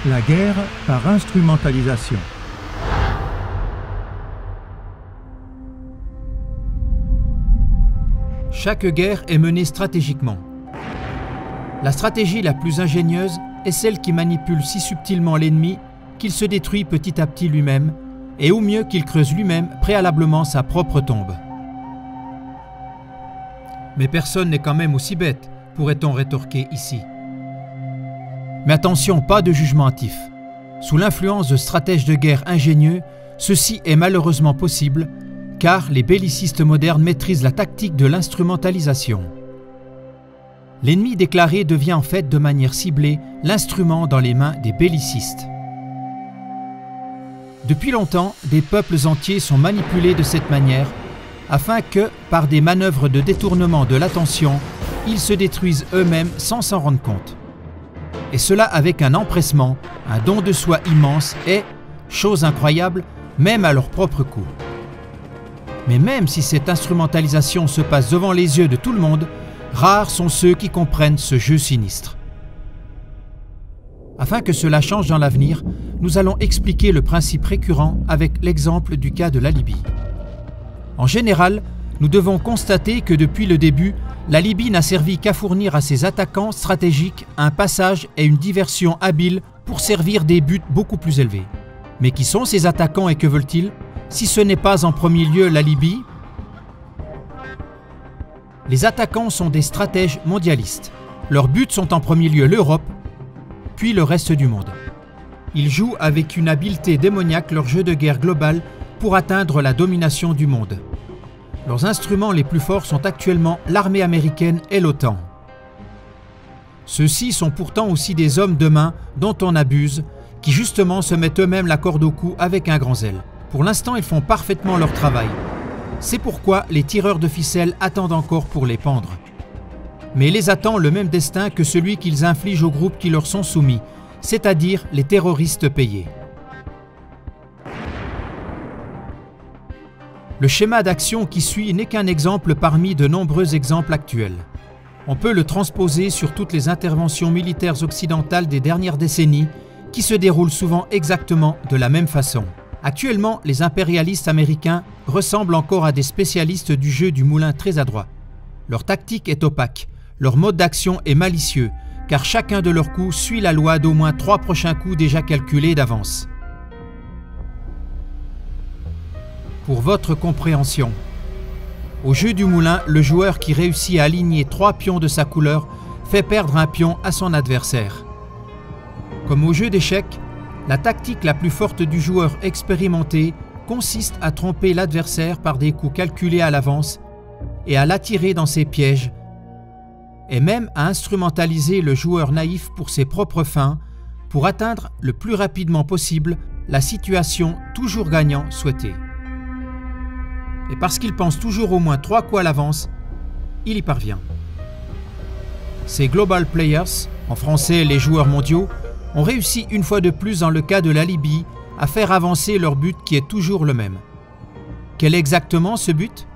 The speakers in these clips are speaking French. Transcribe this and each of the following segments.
La guerre par instrumentalisation. Chaque guerre est menée stratégiquement. La stratégie la plus ingénieuse est celle qui manipule si subtilement l'ennemi qu'il se détruit petit à petit lui-même, et au mieux qu'il creuse lui-même préalablement sa propre tombe. Mais personne n'est quand même aussi bête, pourrait-on rétorquer ici. Mais attention, pas de jugement hâtif. Sous l'influence de stratèges de guerre ingénieux, ceci est malheureusement possible, car les bellicistes modernes maîtrisent la tactique de l'instrumentalisation. L'ennemi déclaré devient en fait de manière ciblée l'instrument dans les mains des bellicistes. Depuis longtemps, des peuples entiers sont manipulés de cette manière, afin que, par des manœuvres de détournement de l'attention, ils se détruisent eux-mêmes sans s'en rendre compte. Et cela avec un empressement, un don de soi immense et, chose incroyable, même à leur propre coût. Mais même si cette instrumentalisation se passe devant les yeux de tout le monde, rares sont ceux qui comprennent ce jeu sinistre. Afin que cela change dans l'avenir, nous allons expliquer le principe récurrent avec l'exemple du cas de la Libye. En général, nous devons constater que depuis le début, la Libye n'a servi qu'à fournir à ses attaquants stratégiques un passage et une diversion habiles pour servir des buts beaucoup plus élevés. Mais qui sont ces attaquants et que veulent-ils, si ce n'est pas en premier lieu la Libye? Les attaquants sont des stratèges mondialistes. Leurs buts sont en premier lieu l'Europe, puis le reste du monde. Ils jouent avec une habileté démoniaque leur jeu de guerre global pour atteindre la domination du monde. Leurs instruments les plus forts sont actuellement l'armée américaine et l'OTAN. Ceux-ci sont pourtant aussi des hommes de main dont on abuse, qui justement se mettent eux-mêmes la corde au cou avec un grand zèle. Pour l'instant, ils font parfaitement leur travail. C'est pourquoi les tireurs de ficelles attendent encore pour les pendre. Mais les attend le même destin que celui qu'ils infligent aux groupes qui leur sont soumis, c'est-à-dire les terroristes payés. Le schéma d'action qui suit n'est qu'un exemple parmi de nombreux exemples actuels. On peut le transposer sur toutes les interventions militaires occidentales des dernières décennies qui se déroulent souvent exactement de la même façon. Actuellement, les impérialistes américains ressemblent encore à des spécialistes du jeu du moulin très adroits. Leur tactique est opaque, leur mode d'action est malicieux, car chacun de leurs coups suit la loi d'au moins 3 prochains coups déjà calculés d'avance. Pour votre compréhension, au jeu du moulin, le joueur qui réussit à aligner 3 pions de sa couleur fait perdre un pion à son adversaire. Comme au jeu d'échecs, la tactique la plus forte du joueur expérimenté consiste à tromper l'adversaire par des coups calculés à l'avance et à l'attirer dans ses pièges, et même à instrumentaliser le joueur naïf pour ses propres fins, pour atteindre le plus rapidement possible la situation toujours gagnant souhaitée. Et parce qu'il pense toujours au moins 3 coups à l'avance, il y parvient. Ces global players, en français les joueurs mondiaux, ont réussi une fois de plus dans le cas de la Libye à faire avancer leur but qui est toujours le même. Quel est exactement ce but?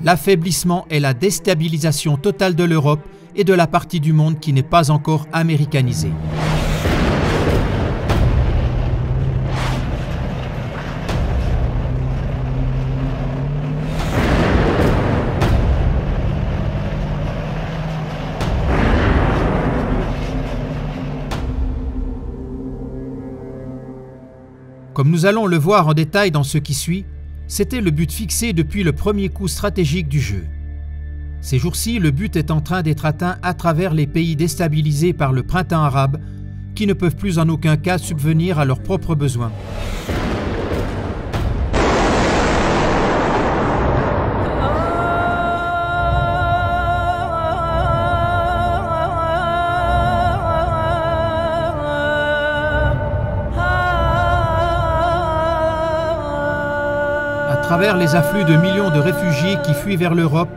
L'affaiblissement et la déstabilisation totale de l'Europe et de la partie du monde qui n'est pas encore américanisée. Comme nous allons le voir en détail dans ce qui suit, c'était le but fixé depuis le premier coup stratégique du jeu. Ces jours-ci, le but est en train d'être atteint à travers les pays déstabilisés par le printemps arabe, qui ne peuvent plus en aucun cas subvenir à leurs propres besoins. À travers les afflux de millions de réfugiés qui fuient vers l'Europe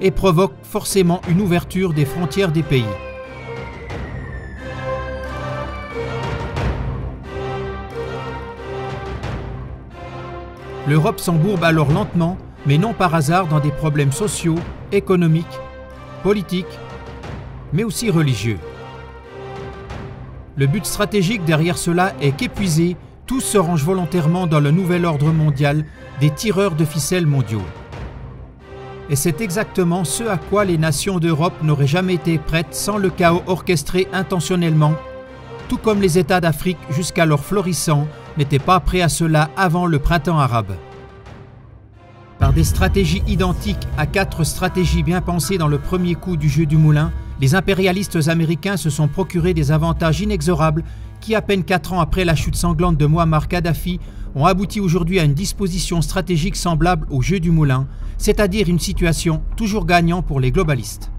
et provoquent forcément une ouverture des frontières des pays. L'Europe s'embourbe alors lentement, mais non par hasard, dans des problèmes sociaux, économiques, politiques, mais aussi religieux. Le but stratégique derrière cela est qu'épuisés, tous se rangent volontairement dans le nouvel ordre mondial des tireurs de ficelles mondiaux. Et c'est exactement ce à quoi les nations d'Europe n'auraient jamais été prêtes sans le chaos orchestré intentionnellement, tout comme les États d'Afrique jusqu'alors florissants n'étaient pas prêts à cela avant le printemps arabe. Par des stratégies identiques à 4 stratégies bien pensées dans le premier coup du jeu du moulin, les impérialistes américains se sont procuré des avantages inexorables qui, à peine 4 ans après la chute sanglante de Mouammar Kadhafi, ont abouti aujourd'hui à une disposition stratégique semblable au jeu du moulin, c'est-à-dire une situation toujours gagnant pour les globalistes.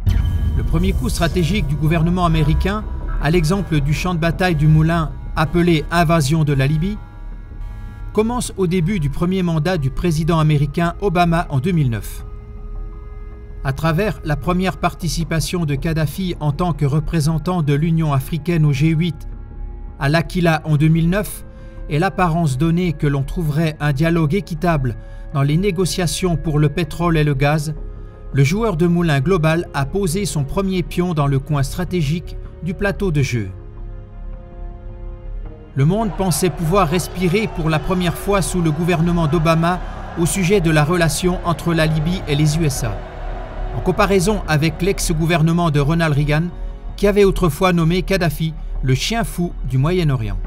Le premier coup stratégique du gouvernement américain, à l'exemple du champ de bataille du moulin appelé « Invasion de la Libye », commence au début du premier mandat du président américain Obama en 2009. À travers la première participation de Kadhafi en tant que représentant de l'Union africaine au G8 à l'Aquila en 2009 et l'apparence donnée que l'on trouverait un dialogue équitable dans les négociations pour le pétrole et le gaz, le joueur de moulin global a posé son premier pion dans le coin stratégique du plateau de jeu. Le monde pensait pouvoir respirer pour la première fois sous le gouvernement d'Obama au sujet de la relation entre la Libye et les USA, en comparaison avec l'ex-gouvernement de Ronald Reagan qui avait autrefois nommé Kadhafi le chien fou du Moyen-Orient.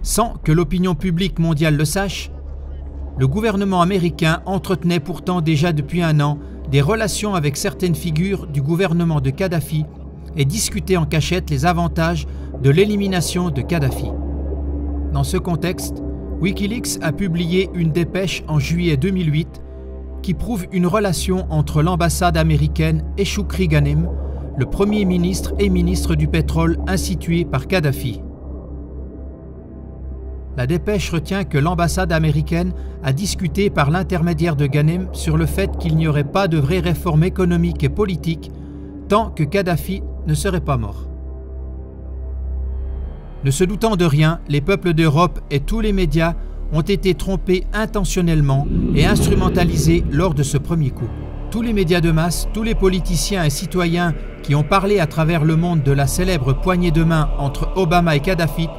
Sans que l'opinion publique mondiale le sache, le gouvernement américain entretenait pourtant déjà depuis un an des relations avec certaines figures du gouvernement de Kadhafi et discutait en cachette les avantages de l'élimination de Kadhafi. Dans ce contexte, Wikileaks a publié une dépêche en juillet 2008 qui prouve une relation entre l'ambassade américaine et Choukri Ghanem, le premier ministre et ministre du pétrole institué par Kadhafi. La dépêche retient que l'ambassade américaine a discuté par l'intermédiaire de Ghanem sur le fait qu'il n'y aurait pas de vraie réforme économique et politique tant que Kadhafi ne serait pas mort. Ne se doutant de rien, les peuples d'Europe et tous les médias ont été trompés intentionnellement et instrumentalisés lors de ce premier coup. Tous les médias de masse, tous les politiciens et citoyens qui ont parlé à travers le monde de la célèbre poignée de main entre Obama et Kadhafi,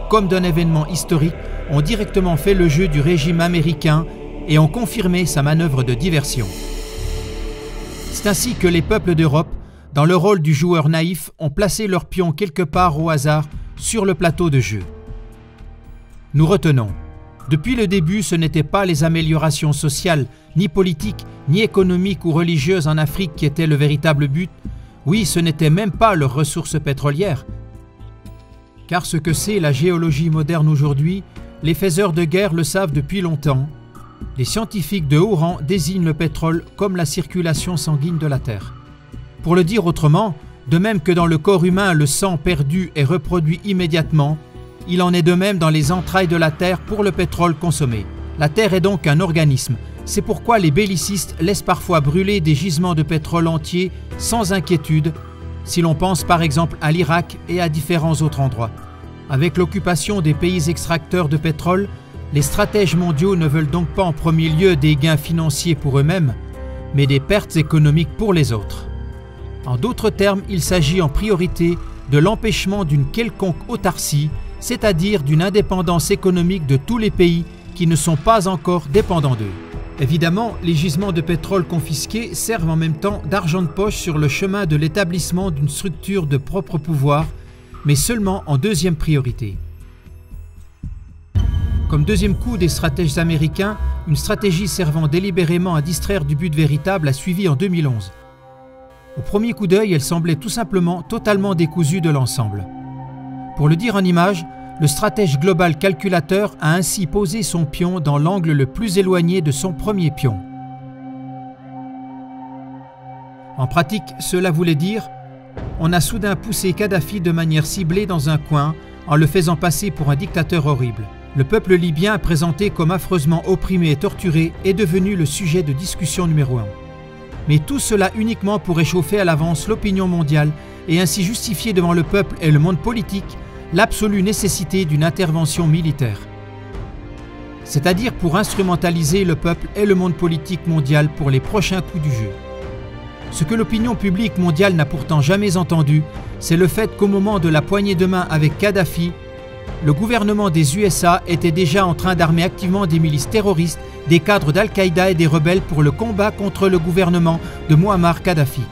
comme d'un événement historique, ont directement fait le jeu du régime américain et ont confirmé sa manœuvre de diversion. C'est ainsi que les peuples d'Europe, dans le rôle du joueur naïf, ont placé leurs pions quelque part au hasard sur le plateau de jeu. Nous retenons, depuis le début, ce n'étaient pas les améliorations sociales, ni politiques, ni économiques ou religieuses en Afrique qui étaient le véritable but. Oui, ce n'était même pas leurs ressources pétrolières. Car ce que c'est la géologie moderne aujourd'hui, les faiseurs de guerre le savent depuis longtemps. Les scientifiques de haut rang désignent le pétrole comme la circulation sanguine de la Terre. Pour le dire autrement, de même que dans le corps humain, le sang perdu est reproduit immédiatement, il en est de même dans les entrailles de la Terre pour le pétrole consommé. La Terre est donc un organisme. C'est pourquoi les bellicistes laissent parfois brûler des gisements de pétrole entiers sans inquiétude, si l'on pense par exemple à l'Irak et à différents autres endroits. Avec l'occupation des pays extracteurs de pétrole, les stratèges mondiaux ne veulent donc pas en premier lieu des gains financiers pour eux-mêmes, mais des pertes économiques pour les autres. En d'autres termes, il s'agit en priorité de l'empêchement d'une quelconque autarcie, c'est-à-dire d'une indépendance économique de tous les pays qui ne sont pas encore dépendants d'eux. Évidemment, les gisements de pétrole confisqués servent en même temps d'argent de poche sur le chemin de l'établissement d'une structure de propre pouvoir, mais seulement en deuxième priorité. Comme deuxième coup des stratèges américains, une stratégie servant délibérément à distraire du but véritable a suivi en 2011. Au premier coup d'œil, elle semblait tout simplement totalement décousue de l'ensemble. Pour le dire en images, le stratège global calculateur a ainsi posé son pion dans l'angle le plus éloigné de son premier pion. En pratique, cela voulait dire on a soudain poussé Kadhafi de manière ciblée dans un coin en le faisant passer pour un dictateur horrible. Le peuple libyen, présenté comme affreusement opprimé et torturé, est devenu le sujet de discussion numéro 1. Mais tout cela uniquement pour réchauffer à l'avance l'opinion mondiale et ainsi justifier devant le peuple et le monde politique l'absolue nécessité d'une intervention militaire. C'est-à-dire pour instrumentaliser le peuple et le monde politique mondial pour les prochains coups du jeu. Ce que l'opinion publique mondiale n'a pourtant jamais entendu, c'est le fait qu'au moment de la poignée de main avec Kadhafi, le gouvernement des USA était déjà en train d'armer activement des milices terroristes, des cadres d'Al-Qaïda et des rebelles pour le combat contre le gouvernement de Mouammar Kadhafi.